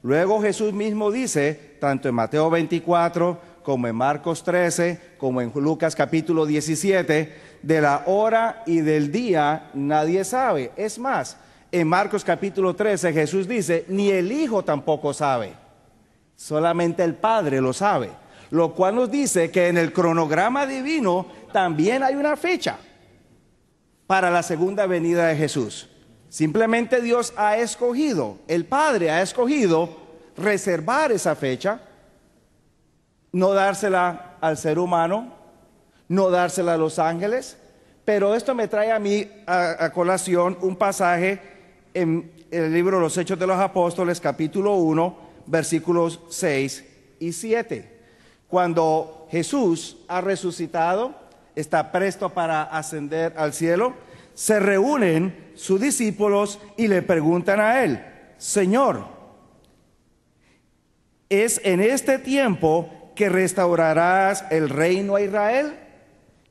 Luego Jesús mismo dice, tanto en Mateo 24, como en Marcos 13, como en Lucas capítulo 17, de la hora y del día nadie sabe. Es más, en Marcos capítulo 13 Jesús dice, ni el Hijo tampoco sabe, solamente el Padre lo sabe. Lo cual nos dice que en el cronograma divino también hay una fecha para la segunda venida de Jesús. Simplemente Dios ha escogido, el Padre ha escogido reservar esa fecha, no dársela al ser humano, no dársela a los ángeles, pero esto me trae a mí a colación un pasaje en el libro de los Hechos de los Apóstoles, capítulo 1, versículos 6 y 7. Cuando Jesús ha resucitado, está presto para ascender al cielo, se reúnen sus discípulos y le preguntan a él, Señor, ¿es en este tiempo que restaurarás el reino a Israel?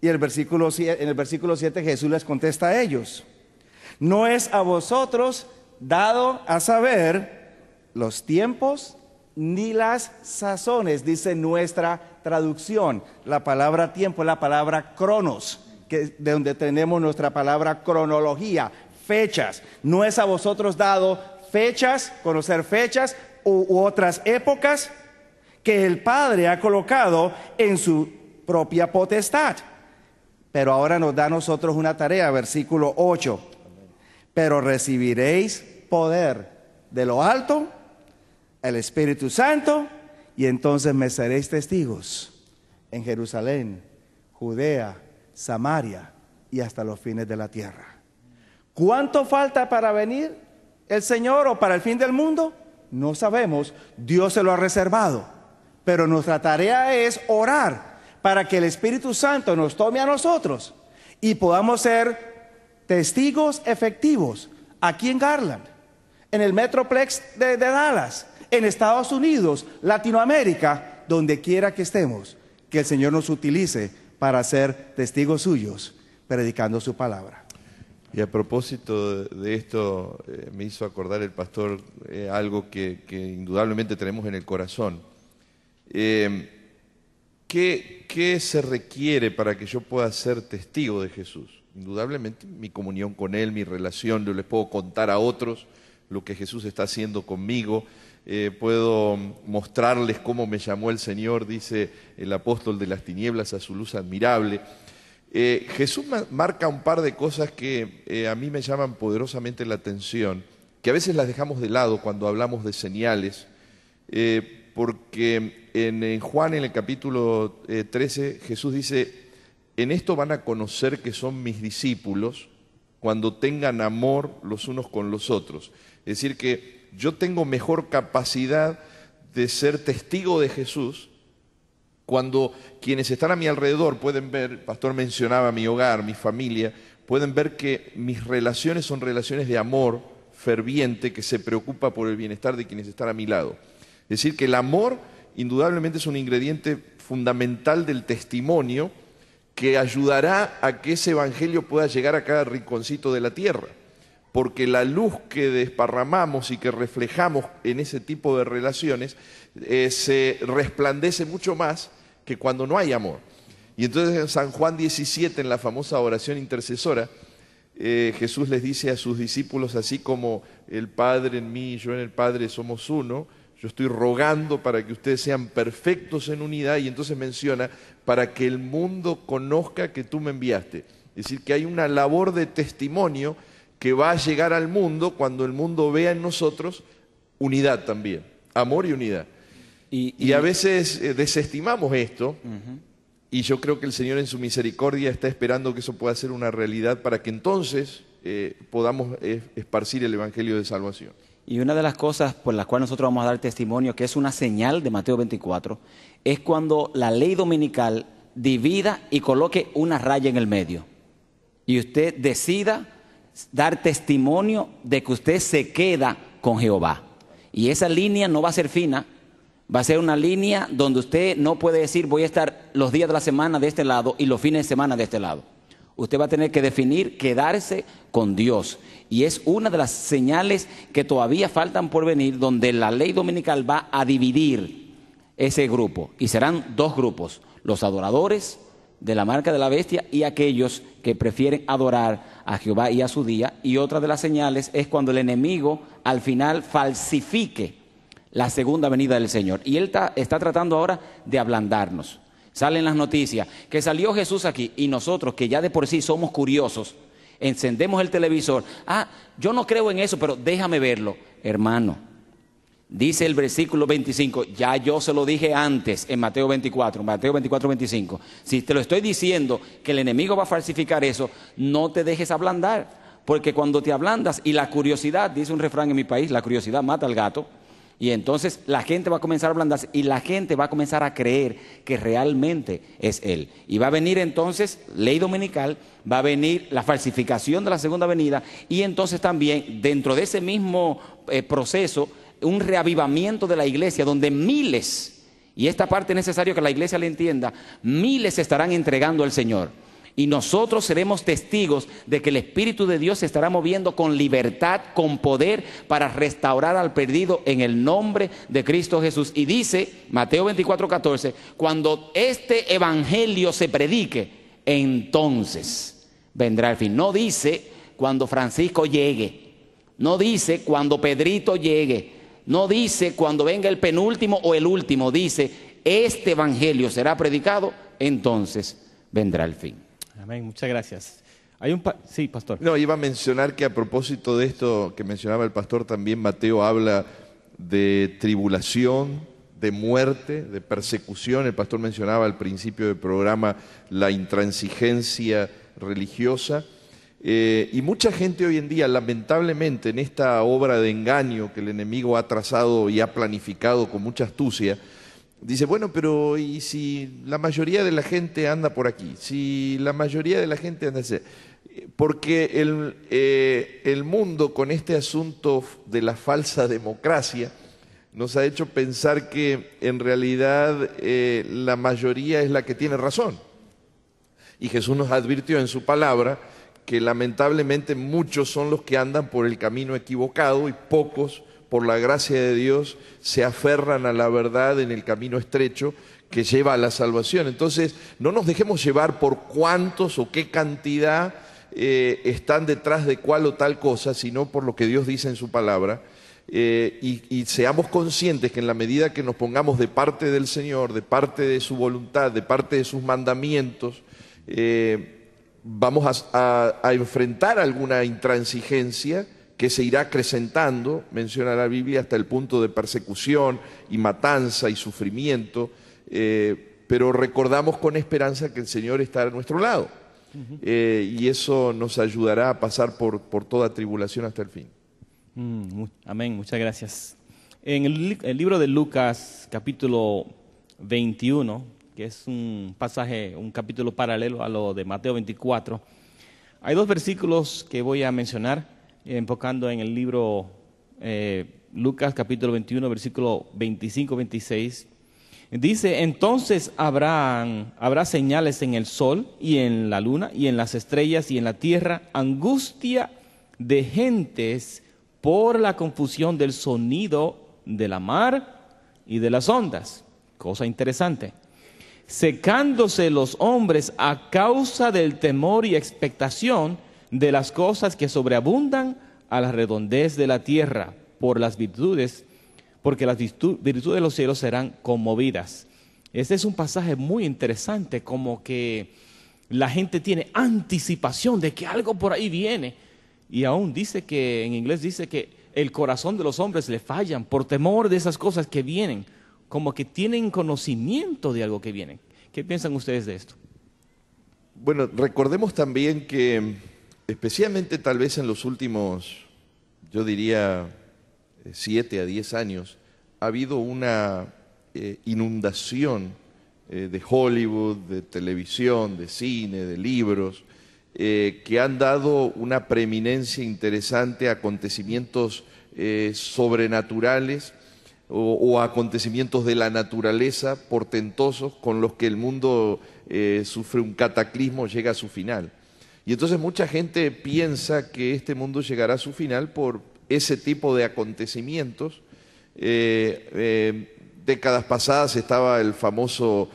Y en el versículo 7 Jesús les contesta a ellos, no es a vosotros dado a saber los tiempos ni las sazones, dice nuestra traducción. La palabra tiempo es la palabra cronos, de donde tenemos nuestra palabra cronología, fechas. No es a vosotros dado fechas, conocer fechas u otras épocas que el Padre ha colocado en su propia potestad. Pero ahora nos da a nosotros una tarea, versículo 8. Pero recibiréis poder de lo alto, el Espíritu Santo, y entonces me seréis testigos en Jerusalén, Judea, Samaria y hasta los fines de la tierra. ¿Cuánto falta para venir el Señor o para el fin del mundo? No sabemos, Dios se lo ha reservado, pero nuestra tarea es orar para que el Espíritu Santo nos tome a nosotros y podamos ser testigos efectivos aquí en Garland, en el Metroplex de Dallas, en Estados Unidos, Latinoamérica, donde quiera que estemos, que el Señor nos utilice para ser testigos suyos, predicando su palabra. Y a propósito de esto, me hizo acordar el pastor algo que indudablemente tenemos en el corazón. ¿Qué se requiere para que yo pueda ser testigo de Jesús? Indudablemente mi comunión con Él, mi relación, yo les puedo contar a otros lo que Jesús está haciendo conmigo, puedo mostrarles cómo me llamó el Señor, dice el apóstol de las tinieblas, a su luz admirable. Jesús marca un par de cosas que a mí me llaman poderosamente la atención, que a veces las dejamos de lado cuando hablamos de señales, porque en Juan, en el capítulo 13, Jesús dice: en esto van a conocer que son mis discípulos cuando tengan amor los unos con los otros. Es decir, que yo tengo mejor capacidad de ser testigo de Jesús cuando quienes están a mi alrededor pueden ver, el pastor mencionaba mi hogar, mi familia, pueden ver que mis relaciones son relaciones de amor ferviente que se preocupa por el bienestar de quienes están a mi lado. Es decir, que el amor indudablemente es un ingrediente fundamental del testimonio que ayudará a que ese evangelio pueda llegar a cada rinconcito de la tierra. Porque la luz que desparramamos y que reflejamos en ese tipo de relaciones se resplandece mucho más que cuando no hay amor. Y entonces en San Juan 17, en la famosa oración intercesora, Jesús les dice a sus discípulos: así como el Padre en mí y yo en el Padre somos uno, yo estoy rogando para que ustedes sean perfectos en unidad. Y entonces menciona: para que el mundo conozca que tú me enviaste. Es decir, que hay una labor de testimonio que va a llegar al mundo cuando el mundo vea en nosotros unidad también, amor y unidad. Y a veces desestimamos esto, y yo creo que el Señor en su misericordia está esperando que eso pueda ser una realidad para que entonces podamos esparcir el Evangelio de salvación. Y una de las cosas por las cuales nosotros vamos a dar testimonio, que es una señal de Mateo 24, es cuando la ley dominical divida y coloque una raya en el medio. Y usted decida dar testimonio de que usted se queda con Jehová. Y esa línea no va a ser fina, va a ser una línea donde usted no puede decir: voy a estar los días de la semana de este lado y los fines de semana de este lado. Usted va a tener que definir quedarse con Dios. Y es una de las señales que todavía faltan por venir, donde la ley dominical va a dividir ese grupo. Y serán dos grupos: los adoradores de la marca de la bestia y aquellos que prefieren adorar a Jehová y a su día. Y otra de las señales es cuando el enemigo al final falsifique la segunda venida del Señor. Y él está tratando ahora de ablandarnos. Salen las noticias que salió Jesús aquí, y nosotros, que ya de por sí somos curiosos, encendemos el televisor. Yo no creo en eso, pero déjame verlo. Hermano, dice el versículo 25, ya yo se lo dije antes en Mateo 24, 25. Si te lo estoy diciendo que el enemigo va a falsificar eso, no te dejes ablandar, porque cuando te ablandas, y la curiosidad, dice un refrán en mi país, la curiosidad mata al gato, y entonces la gente va a comenzar a ablandarse y la gente va a comenzar a creer que realmente es Él. Y va a venir entonces ley dominical, va a venir la falsificación de la segunda venida, y entonces también dentro de ese mismo proceso, un reavivamiento de la iglesia donde miles, y esta parte es necesario que la iglesia la entienda, miles se estarán entregando al Señor. Y nosotros seremos testigos de que el Espíritu de Dios se estará moviendo con libertad, con poder, para restaurar al perdido en el nombre de Cristo Jesús. Y dice Mateo 24:14, cuando este evangelio se predique, entonces vendrá el fin. No dice cuando Francisco llegue, no dice cuando Pedrito llegue, no dice cuando venga el penúltimo o el último, dice este evangelio será predicado, entonces vendrá el fin. Amén, muchas gracias. Sí, pastor. No, iba a mencionar que a propósito de esto que mencionaba el pastor, también Mateo habla de tribulación, de muerte, de persecución. El pastor mencionaba al principio del programa la intransigencia religiosa. Y mucha gente hoy en día, lamentablemente, en esta obra de engaño que el enemigo ha trazado y ha planificado con mucha astucia, dice: bueno, pero ¿y si la mayoría de la gente anda por aquí? Si la mayoría de la gente anda así. Porque el mundo, con este asunto de la falsa democracia, nos ha hecho pensar que en realidad la mayoría es la que tiene razón. Y Jesús nos advirtió en su palabra que lamentablemente muchos son los que andan por el camino equivocado y pocos, por la gracia de Dios, se aferran a la verdad en el camino estrecho que lleva a la salvación. Entonces, no nos dejemos llevar por cuántos o qué cantidad están detrás de cuál o tal cosa, sino por lo que Dios dice en su palabra. y seamos conscientes que en la medida que nos pongamos de parte del Señor, de parte de su voluntad, de parte de sus mandamientos, vamos a enfrentar alguna intransigencia que se irá acrecentando, menciona la Biblia, hasta el punto de persecución y matanza y sufrimiento, pero recordamos con esperanza que el Señor está a nuestro lado, y eso nos ayudará a pasar por toda tribulación hasta el fin. Amén, muchas gracias. En el libro de Lucas, capítulo 21, que es un pasaje, un capítulo paralelo a lo de Mateo 24, hay dos versículos que voy a mencionar, enfocando en el libro Lucas, capítulo 21, versículo 25-26. Dice: entonces habrá señales en el sol y en la luna y en las estrellas y en la tierra, angustia de gentes por la confusión del sonido de la mar y de las ondas. Cosa interesante. Secándose los hombres a causa del temor y expectación de las cosas que sobreabundan a la redondez de la tierra, porque las virtudes de los cielos serán conmovidas. Este es un pasaje muy interesante, como que la gente tiene anticipación de que algo por ahí viene, y aún dice que, en inglés dice que el corazón de los hombres le fallan por temor de esas cosas que vienen, como que tienen conocimiento de algo que viene. ¿Qué piensan ustedes de esto? Bueno, recordemos también que, especialmente tal vez en los últimos, yo diría, 7 a 10 años, ha habido una inundación de Hollywood, de televisión, de cine, de libros, que han dado una preeminencia interesante a acontecimientos sobrenaturales o acontecimientos de la naturaleza portentosos con los que el mundo sufre un cataclismo, llega a su final. Y entonces mucha gente piensa que este mundo llegará a su final por ese tipo de acontecimientos. Décadas pasadas estaba el famoso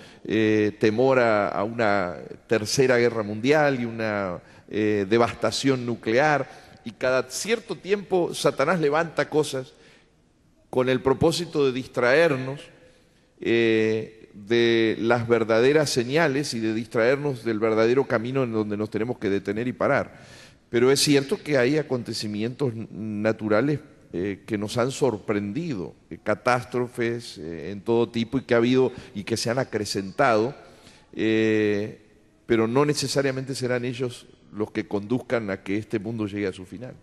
temor a una tercera guerra mundial y una devastación nuclear, y cada cierto tiempo Satanás levanta cosas con el propósito de distraernos de las verdaderas señales y de distraernos del verdadero camino en donde nos tenemos que detener y parar. Pero es cierto que hay acontecimientos naturales que nos han sorprendido, catástrofes en todo tipo, y que ha habido y que se han acrecentado, pero no necesariamente serán ellos los que conduzcan a que este mundo llegue a su final.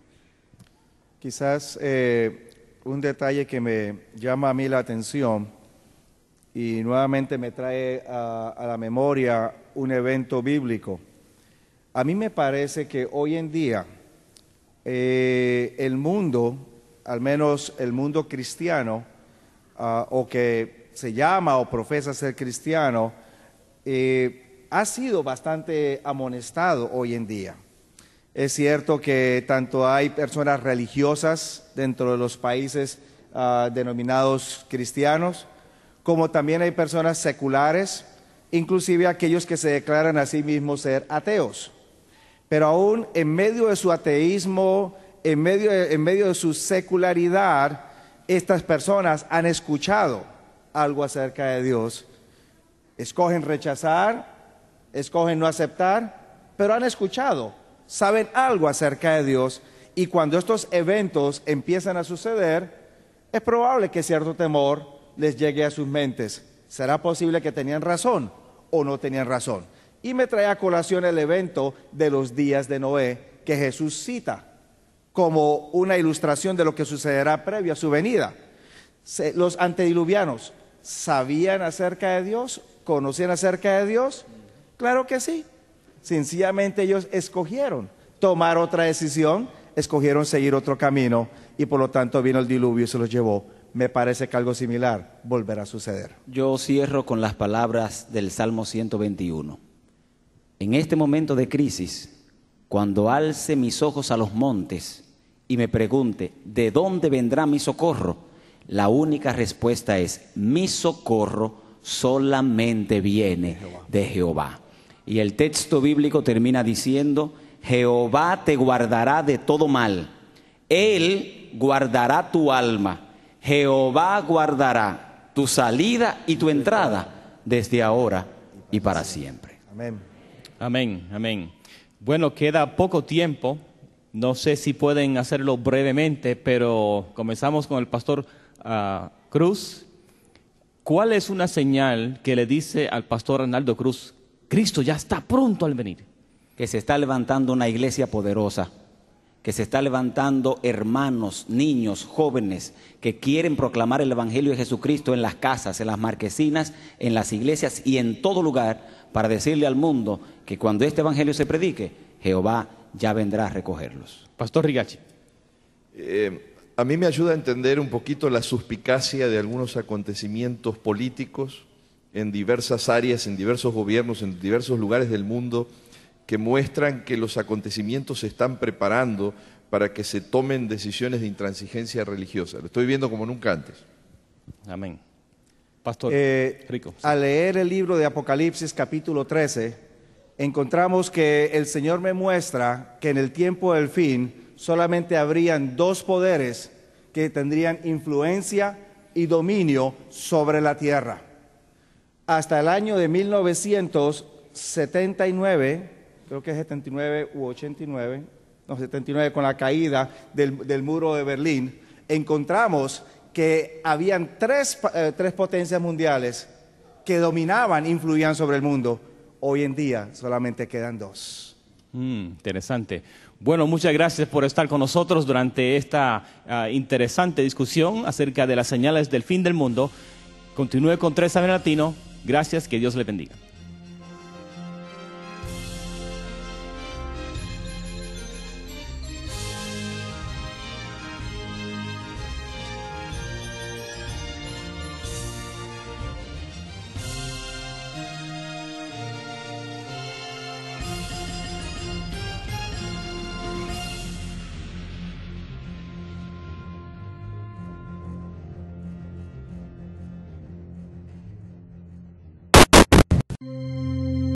Quizás un detalle que me llama a mí la atención y nuevamente me trae a la memoria un evento bíblico. A mí me parece que hoy en día el mundo, al menos el mundo cristiano, o que se llama o profesa ser cristiano, ha sido bastante amonestado hoy en día. Es cierto que tanto hay personas religiosas dentro de los países denominados cristianos, como también hay personas seculares, inclusive aquellos que se declaran a sí mismos ser ateos. Pero aún en medio de su ateísmo, en medio de su secularidad, estas personas han escuchado algo acerca de Dios. Escogen rechazar, escogen no aceptar, pero han escuchado, saben algo acerca de Dios, y cuando estos eventos empiezan a suceder, es probable que cierto temor les llegue a sus mentes. ¿Será posible que tenían razón o no tenían razón? Y me trae a colación el evento de los días de Noé, que Jesús cita como una ilustración de lo que sucederá previo a su venida. Los antediluvianos, ¿sabían acerca de Dios? ¿Conocían acerca de Dios? Claro que sí. Sencillamente ellos escogieron tomar otra decisión, escogieron seguir otro camino, y por lo tanto vino el diluvio y se los llevó. Me parece que algo similar volverá a suceder. Yo cierro con las palabras del Salmo 121. En este momento de crisis, cuando alce mis ojos a los montes y me pregunte, ¿de dónde vendrá mi socorro? La única respuesta es, mi socorro solamente viene de Jehová. Y el texto bíblico termina diciendo, Jehová te guardará de todo mal. Él guardará tu alma. Jehová guardará tu salida y tu entrada desde ahora y para siempre. Amén. Amén, amén. Bueno, queda poco tiempo. No sé si pueden hacerlo brevemente, pero comenzamos con el pastor Cruz. ¿Cuál es una señal que le dice al pastor Arnaldo Cruz, Cristo ya está pronto al venir? Que se está levantando una iglesia poderosa, que se está levantando hermanos, niños, jóvenes que quieren proclamar el Evangelio de Jesucristo en las casas, en las marquesinas, en las iglesias y en todo lugar, para decirle al mundo que cuando este Evangelio se predique, Jehová ya vendrá a recogerlos. Pastor Rigachi. A mí me ayuda a entender un poquito la suspicacia de algunos acontecimientos políticos en diversas áreas, en diversos gobiernos, en diversos lugares del mundo, que muestran que los acontecimientos se están preparando para que se tomen decisiones de intransigencia religiosa. Lo estoy viendo como nunca antes. Amén. Pastor Rico. Al leer el libro de Apocalipsis capítulo 13, encontramos que el Señor me muestra que en el tiempo del fin solamente habrían dos poderes que tendrían influencia y dominio sobre la tierra. Hasta el año de 1979, creo que es 79 u 89, no, 79, con la caída del muro de Berlín, encontramos que habían tres potencias mundiales que dominaban, influían sobre el mundo. Hoy en día solamente quedan dos. Interesante. Bueno, muchas gracias por estar con nosotros durante esta interesante discusión acerca de las señales del fin del mundo. Continúe con 3 AM Latino. Gracias, que Dios le bendiga.